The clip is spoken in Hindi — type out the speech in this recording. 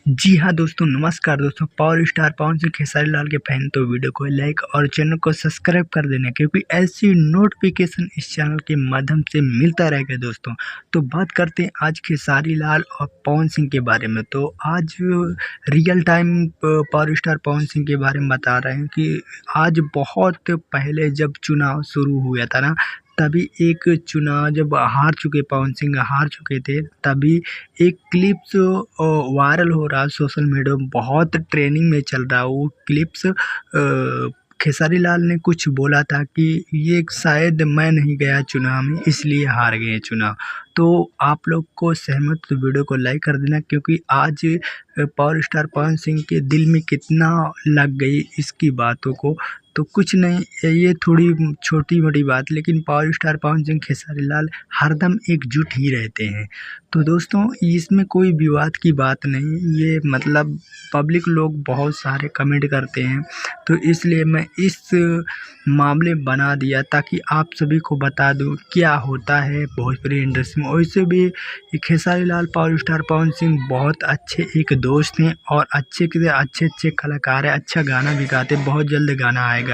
जी हाँ दोस्तों, नमस्कार दोस्तों। पावर स्टार पवन सिंह खेसारी लाल के फैन तो वीडियो को लाइक और चैनल को सब्सक्राइब कर देना, क्योंकि ऐसी नोटिफिकेशन इस चैनल के माध्यम से मिलता रहेगा दोस्तों। तो बात करते हैं आज खेसारी लाल और पवन सिंह के बारे में। तो आज real time power star Pawan Singh के बारे में बता रहे हैं कि आज बहुत पहले जब चुनाव शुरू हुआ था ना, तभी एक चुनाव जब पवन सिंह हार चुके थे, तभी एक क्लिप्स वायरल हो रहा है सोशल मीडिया में, बहुत ट्रेंडिंग में चल रहा है वो क्लिप्स। खेसारी लाल ने कुछ बोला था कि ये शायद मैं नहीं गया चुनाव में इसलिए हार गए चुनाव। तो आप लोग को सहमत तो वीडियो को लाइक कर देना, क्योंकि आज पावर स्टार पवन सिंह के दिल में कितना लग गई इसकी बातों को। तो कुछ नहीं, ये थोड़ी छोटी मोटी बात, लेकिन पावर स्टार पवन सिंह खेसारी लाल हरदम एकजुट ही रहते हैं। तो दोस्तों, इसमें कोई विवाद की बात नहीं, ये मतलब पब्लिक लोग बहुत सारे कमेंट करते हैं, तो इसलिए मैं इस मामले बना दिया ताकि आप सभी को बता दूं क्या होता है भोजपुरी इंडस्ट्री में। वैसे भी ये खेसारी लाल पावर स्टार पवन सिंह बहुत अच्छे एक दोस्त हैं और अच्छे के अच्छे कलाकार हैं, अच्छा गाना भी गाते हैं। बहुत जल्द गाना आएगा